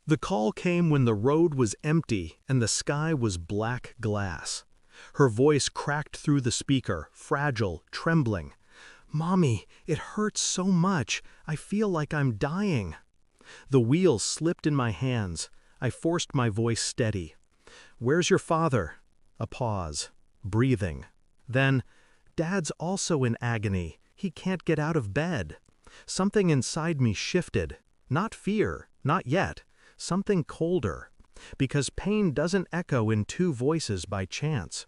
The call came when the road was empty and the sky was black glass. Her voice cracked through the speaker, fragile, trembling. "Mommy, it hurts so much. I feel like I'm dying." The wheels slipped in my hands. I forced my voice steady. "Where's your father?" A pause. Breathing. Then, "Dad's also in agony. He can't get out of bed." Something inside me shifted. Not fear, not yet. Something colder. Because pain doesn't echo in two voices by chance.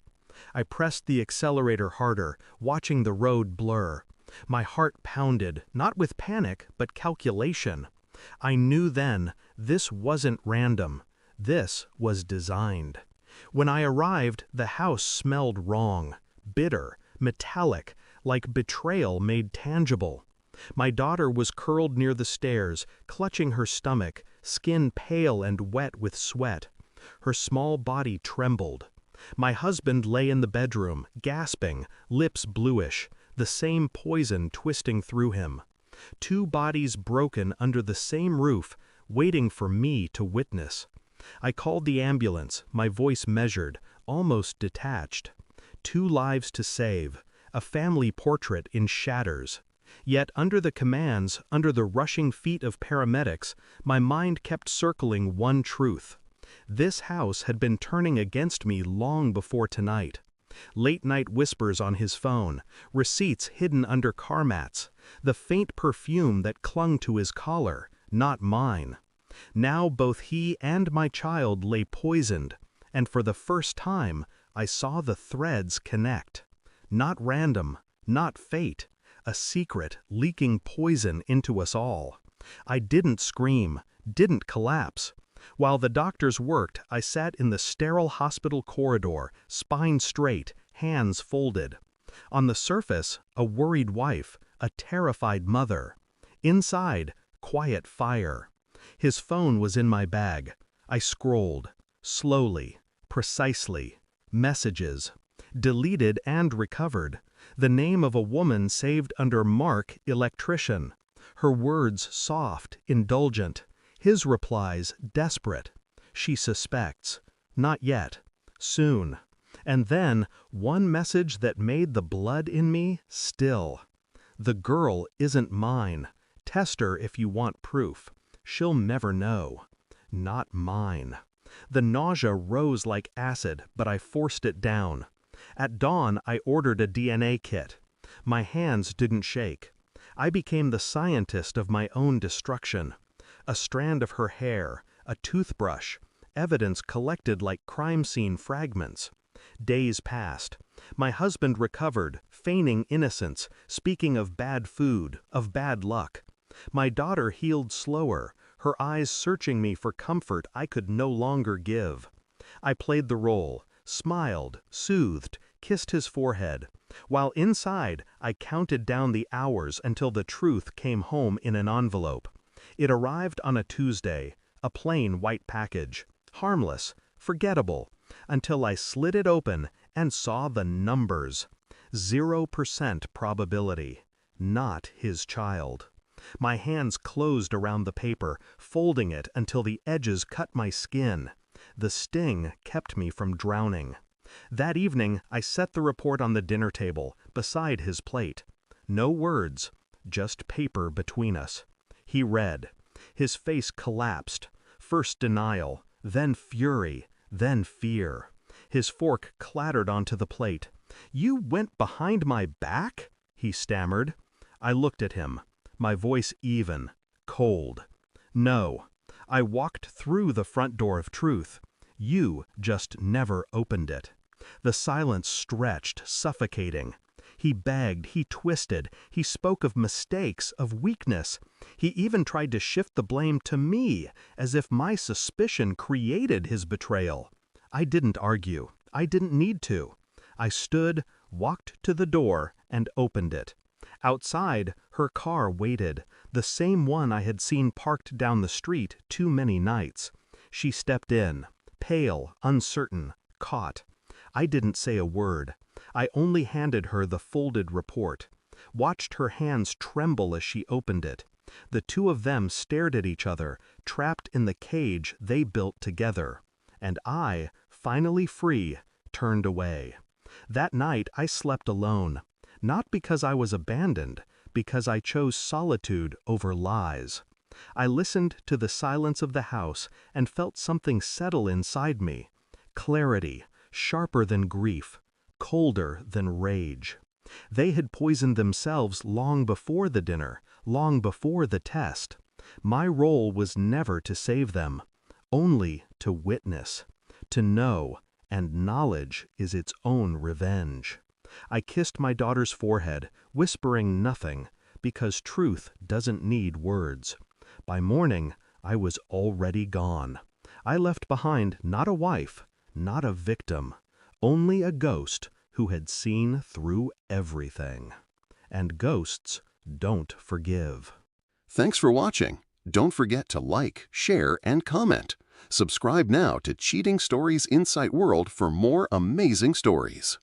I pressed the accelerator harder, watching the road blur. My heart pounded, not with panic, but calculation. I knew then, this wasn't random. This was designed. When I arrived, the house smelled wrong. Bitter, metallic, like betrayal made tangible. My daughter was curled near the stairs, clutching her stomach, skin pale and wet with sweat. Her small body trembled. My husband lay in the bedroom, gasping, lips bluish, the same poison twisting through him. Two bodies broken under the same roof, waiting for me to witness. I called the ambulance, my voice measured, almost detached. 2 lives to save, a family portrait in shatters. Yet under the commands, under the rushing feet of paramedics, my mind kept circling one truth. This house had been turning against me long before tonight. Late-night whispers on his phone, receipts hidden under car mats, the faint perfume that clung to his collar, not mine. Now both he and my child lay poisoned, and for the first time, I saw the threads connect. Not random, not fate, a secret leaking poison into us all. I didn't scream, didn't collapse. While the doctors worked, I sat in the sterile hospital corridor, spine straight, hands folded. On the surface, a worried wife, a terrified mother. Inside, quiet fire. His phone was in my bag. I scrolled. Slowly. Precisely. Messages. Deleted and recovered. The name of a woman saved under Mark, electrician. Her words soft, indulgent. His replies desperate. She suspects. Not yet. Soon. And then, one message that made the blood in me still. "The girl isn't mine. Test her if you want proof. She'll never know. Not mine." The nausea rose like acid, but I forced it down. At dawn, I ordered a DNA kit. My hands didn't shake. I became the scientist of my own destruction. A strand of her hair, a toothbrush, evidence collected like crime scene fragments. Days passed. My husband recovered, feigning innocence, speaking of bad food, of bad luck. My daughter healed slower, her eyes searching me for comfort I could no longer give. I played the role, smiled, soothed, kissed his forehead, while inside I counted down the hours until the truth came home in an envelope. It arrived on a Tuesday, a plain white package, harmless, forgettable, until I slid it open and saw the numbers. 0% probability. Not his child. My hands closed around the paper, folding it until the edges cut my skin. The sting kept me from drowning. That evening, I set the report on the dinner table, beside his plate. No words, just paper between us. He read. His face collapsed. First denial, then fury, then fear. His fork clattered onto the plate. "You went behind my back?" he stammered. I looked at him, my voice even, cold. "No, I walked through the front door of truth. You just never opened it." The silence stretched, suffocating. He begged, he twisted, he spoke of mistakes, of weakness. He even tried to shift the blame to me, as if my suspicion created his betrayal. I didn't argue. I didn't need to. I stood, walked to the door, and opened it. Outside, her car waited, the same one I had seen parked down the street too many nights. She stepped in, pale, uncertain, caught. I didn't say a word. I only handed her the folded report, watched her hands tremble as she opened it. The two of them stared at each other, trapped in the cage they built together. And I, finally free, turned away. That night I slept alone, not because I was abandoned, because I chose solitude over lies. I listened to the silence of the house and felt something settle inside me. Clarity, sharper than grief, colder than rage. They had poisoned themselves long before the dinner, long before the test. My role was never to save them, only to witness, to know, and knowledge is its own revenge. I kissed my daughter's forehead, whispering nothing, because truth doesn't need words. By morning, I was already gone. I left behind not a wife, not a victim, only a ghost who had seen through everything. And ghosts don't forgive. Thanks for watching. Don't forget to like, share, and comment. Subscribe now to Cheating Stories Insight World for more amazing stories.